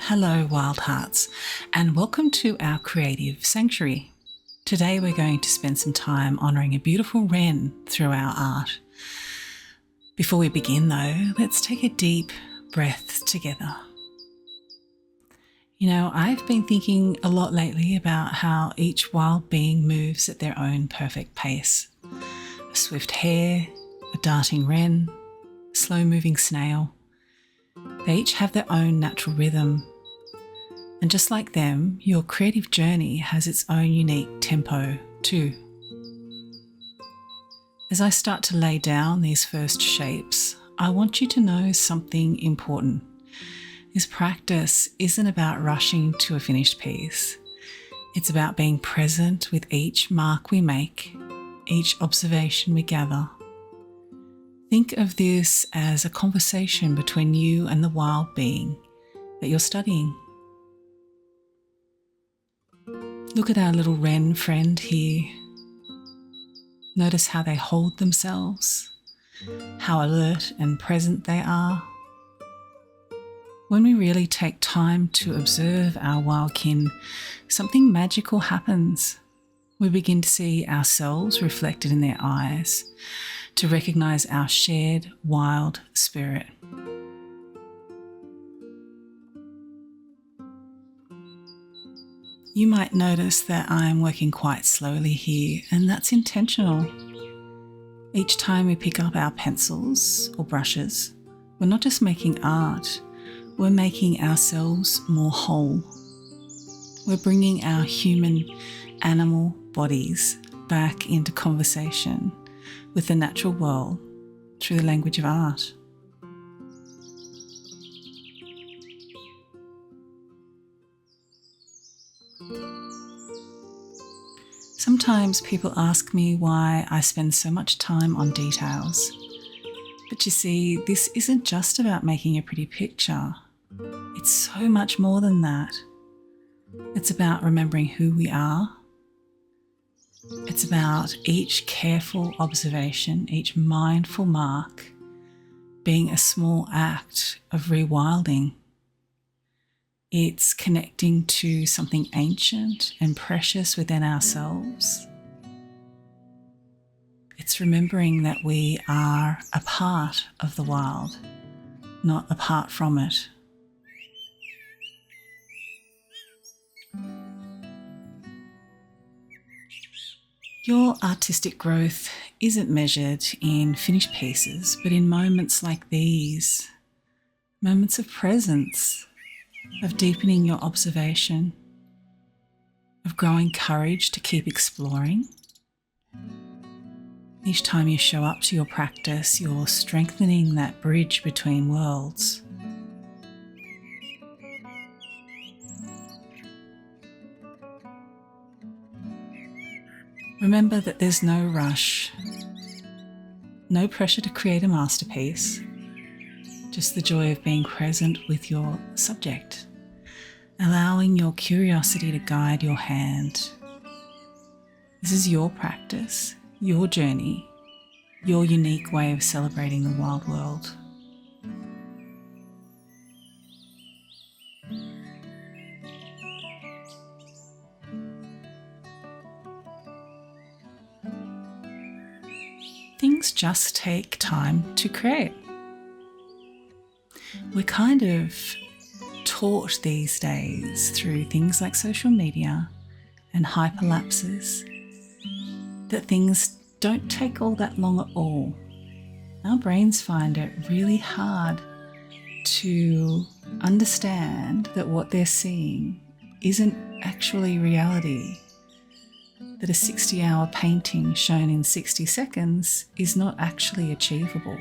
Hello, Wild Hearts, and welcome to our creative sanctuary. Today we're going to spend some time honouring a beautiful wren through our art. Before we begin though, let's take a deep breath together. You know, I've been thinking a lot lately about how each wild being moves at their own perfect pace. A swift hare, a darting wren, a slow-moving snail. They each have their own natural rhythm. And just like them, your creative journey has its own unique tempo too. As I start to lay down these first shapes, I want you to know something important. This practice isn't about rushing to a finished piece. It's about being present with each mark we make, each observation we gather. Think of this as a conversation between you and the wild being that you're studying. Look at our little wren friend here. Notice how they hold themselves, how alert and present they are. When we really take time to observe our wild kin, something magical happens. We begin to see ourselves reflected in their eyes, to recognise our shared wild spirit. You might notice that I'm working quite slowly here, and that's intentional. Each time we pick up our pencils or brushes, we're not just making art, we're making ourselves more whole. We're bringing our human, animal bodies back into conversation with the natural world through the language of art. Sometimes people ask me why I spend so much time on details. But you see, this isn't just about making a pretty picture. It's so much more than that. It's about remembering who we are. It's about each careful observation, each mindful mark being a small act of rewilding. It's connecting to something ancient and precious within ourselves. It's remembering that we are a part of the wild, not apart from it. Your artistic growth isn't measured in finished pieces, but in moments like these, moments of presence, of deepening your observation, of growing courage to keep exploring. Each time you show up to your practice, you're strengthening that bridge between worlds. Remember that there's no rush, no pressure to create a masterpiece, just the joy of being present with your subject, allowing your curiosity to guide your hand. This is your practice, your journey, your unique way of celebrating the wild world. Things just take time to create. We're kind of taught these days through things like social media and hyperlapses that things don't take all that long at all. Our brains find it really hard to understand that what they're seeing isn't actually reality, that a 60-hour painting shown in 60 seconds is not actually achievable.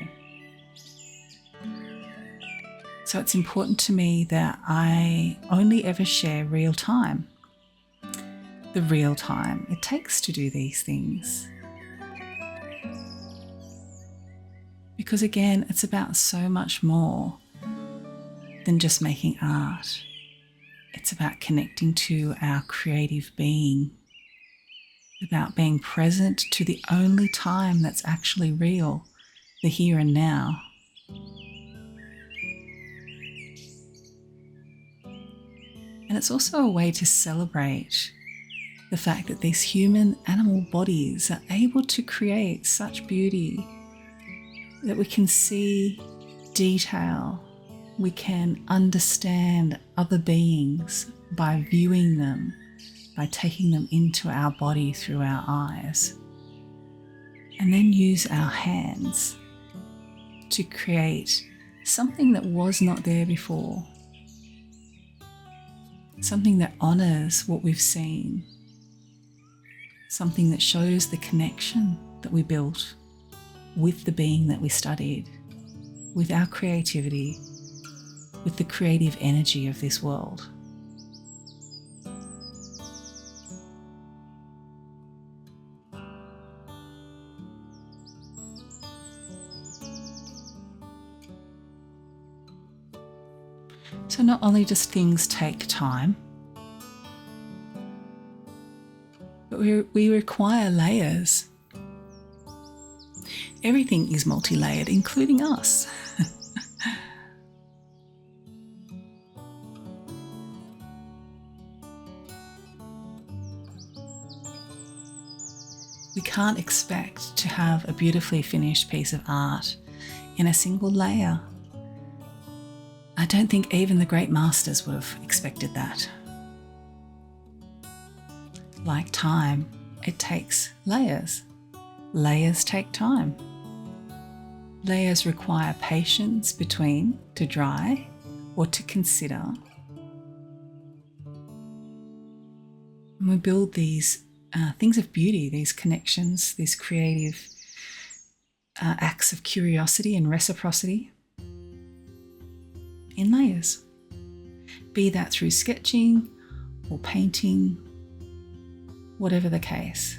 So it's important to me that I only ever share real time. The real time it takes to do these things. Because again, it's about so much more than just making art. It's about connecting to our creative being, about being present to the only time that's actually real, the here and now. And it's also a way to celebrate the fact that these human animal bodies are able to create such beauty, that we can see detail, we can understand other beings by viewing them, by taking them into our body through our eyes, and then use our hands to create something that was not there before, something that honours what we've seen, something that shows the connection that we built with the being that we studied, with our creativity, with the creative energy of this world. So not only does things take time, but we require layers. Everything is multi-layered, including us. We can't expect to have a beautifully finished piece of art in a single layer. I don't think even the great masters would have expected that. Like time, it takes layers. Layers take time. Layers require patience between to dry or to consider. And we build these things of beauty, these connections, these creative acts of curiosity and reciprocity in layers, be that through sketching or painting, whatever the case.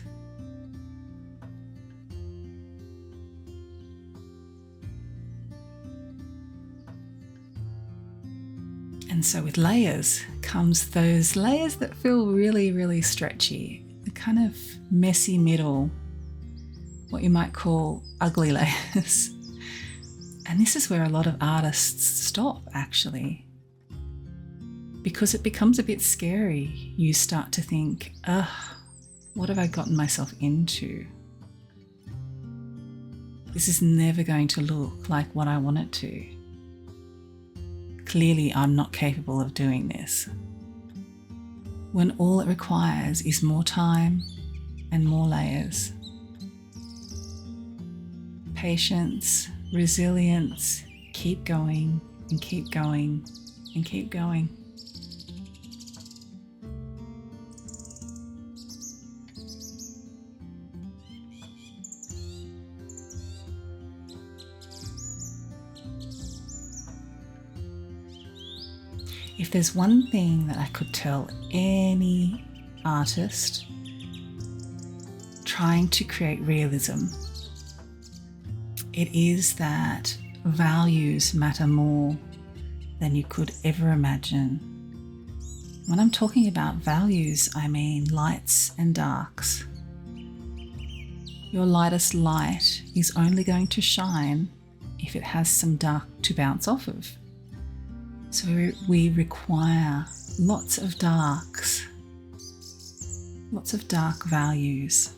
And so with layers comes those layers that feel really, really stretchy, the kind of messy middle, what you might call ugly layers. And this is where a lot of artists stop, actually, because it becomes a bit scary. You start to think, what have I gotten myself into? This is never going to look like what I want it to. Clearly, I'm not capable of doing this. When all it requires is more time and more layers. Patience, resilience, keep going and keep going and keep going. If there's one thing that I could tell any artist trying to create realism, it is that values matter more than you could ever imagine. When I'm talking about values, I mean lights and darks. Your lightest light is only going to shine if it has some dark to bounce off of. So we require lots of darks, lots of dark values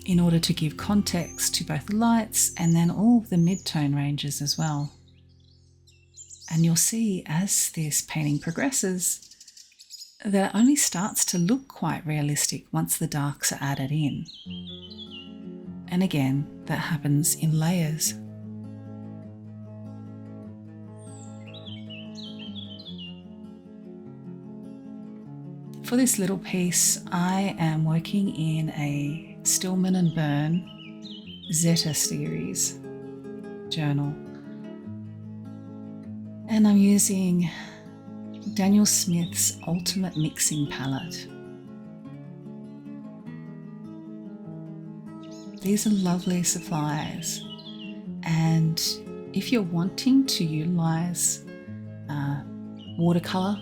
in order to give context to both the lights and then all of the mid-tone ranges as well. And you'll see as this painting progresses that it only starts to look quite realistic once the darks are added in. And again, that happens in layers. For this little piece, I am working in a Stillman and Byrne Zeta series journal. And I'm using Daniel Smith's Ultimate Mixing Palette. These are lovely supplies, and if you're wanting to utilize watercolour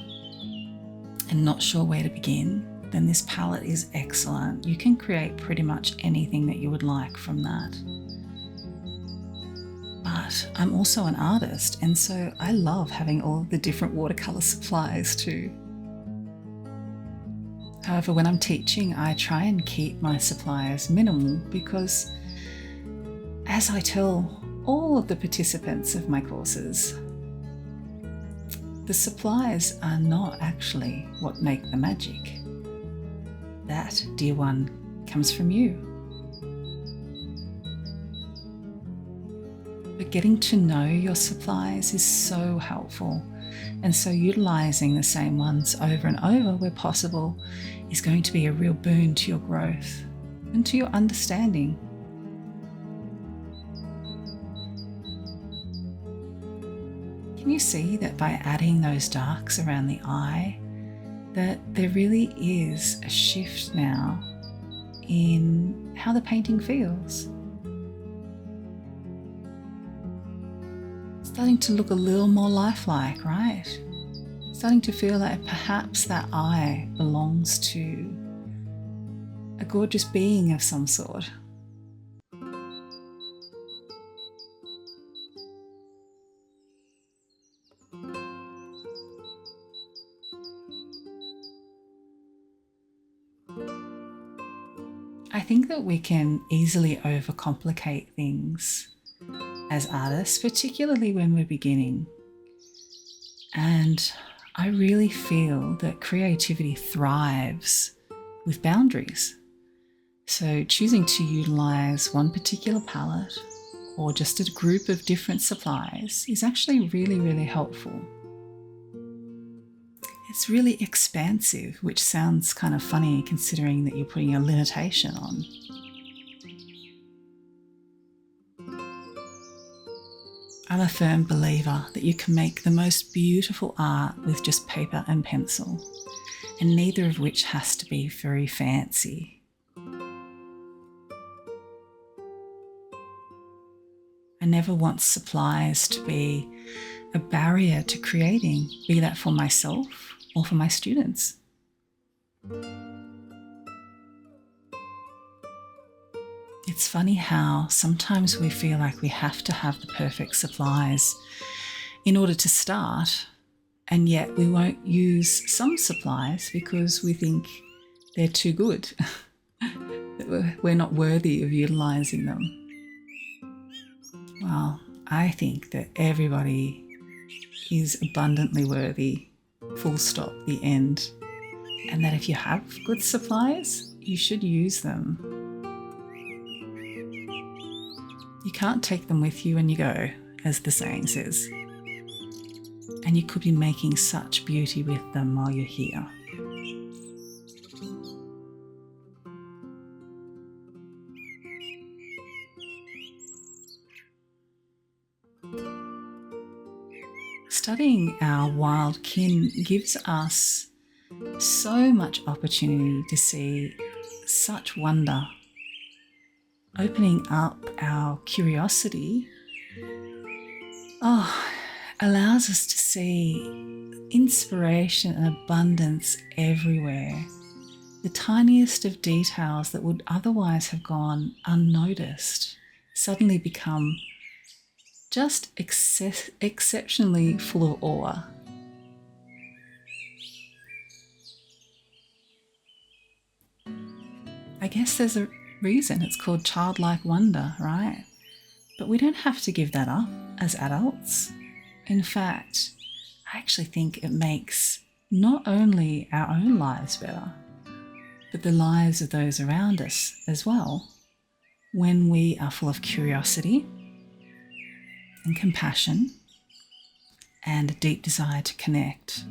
and not sure where to begin, then this palette is excellent. You can create pretty much anything that you would like from that. But But I'm also an artist, and so I love having all the different watercolour supplies too. However, when I'm teaching, I try and keep my supplies minimal because, as I tell all of the participants of my courses, the supplies are not actually what make the magic. That, dear one, comes from you. But getting to know your supplies is so helpful, and so utilising the same ones over and over where possible is going to be a real boon to your growth and to your understanding. Can you see that by adding those darks around the eye, that there really is a shift now in how the painting feels? Starting to look a little more lifelike, right? Starting to feel like perhaps that eye belongs to a gorgeous being of some sort. I think that we can easily overcomplicate things as artists, particularly when we're beginning. And I really feel that creativity thrives with boundaries. So choosing to utilize one particular palette or just a group of different supplies is actually really, really helpful. It's really expansive, which sounds kind of funny considering that you're putting a limitation on. I'm a firm believer that you can make the most beautiful art with just paper and pencil, and neither of which has to be very fancy. I never want supplies to be a barrier to creating, be that for myself or for my students. It's funny how sometimes we feel like we have to have the perfect supplies in order to start, and yet we won't use some supplies because we think they're too good, that we're not worthy of utilising them. Well, I think that everybody is abundantly worthy, full stop, the end, and that if you have good supplies, you should use them. You can't take them with you when you go, as the saying says. And you could be making such beauty with them while you're here. Studying our wild kin gives us so much opportunity to see such wonder. Opening up our curiosity allows us to see inspiration and abundance everywhere. The tiniest of details that would otherwise have gone unnoticed suddenly become just exceptionally full of awe. I guess there's a reason it's called childlike wonder, right? But we don't have to give that up as adults. In fact, I actually think it makes not only our own lives better, but the lives of those around us as well, when we are full of curiosity and compassion and a deep desire to connect.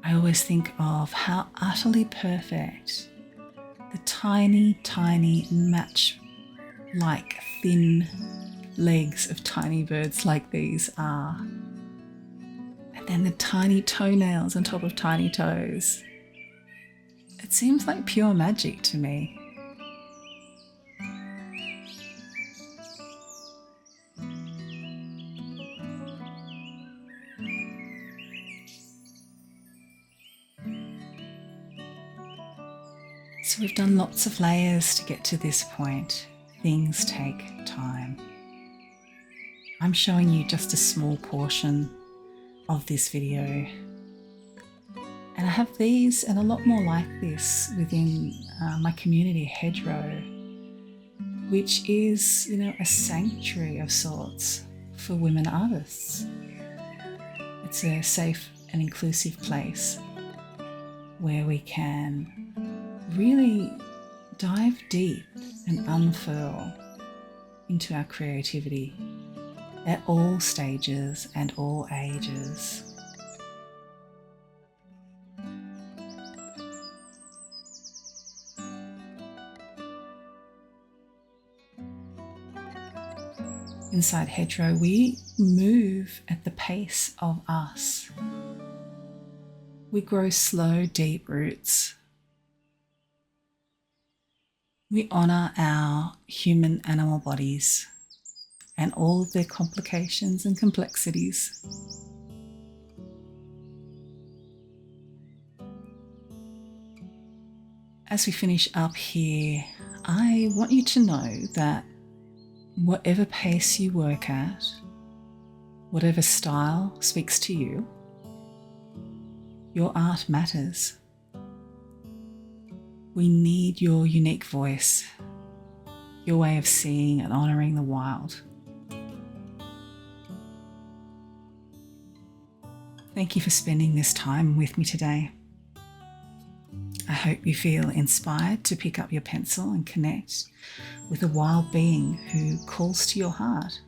I always think of how utterly perfect the tiny, tiny match-like thin legs of tiny birds like these are. And then the tiny toenails on top of tiny toes. It seems like pure magic to me. So we've done lots of layers to get to this point. Things take time. I'm showing you just a small portion of this video. And I have these and a lot more like this within my community, Hedgerow, which is, a sanctuary of sorts for women artists. It's a safe and inclusive place where we can really dive deep and unfurl into our creativity at all stages and all ages. Inside Hedgerow, we move at the pace of us. We grow slow, deep roots. We honour our human animal bodies and all of their complications and complexities. As we finish up here, I want you to know that whatever pace you work at, whatever style speaks to you, your art matters. We need your unique voice, your way of seeing and honouring the wild. Thank you for spending this time with me today. I hope you feel inspired to pick up your pencil and connect with a wild being who calls to your heart.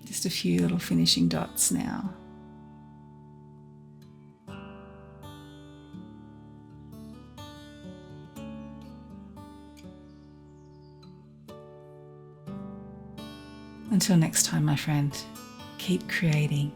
Just a few little finishing dots now. Until next time, my friend, keep creating.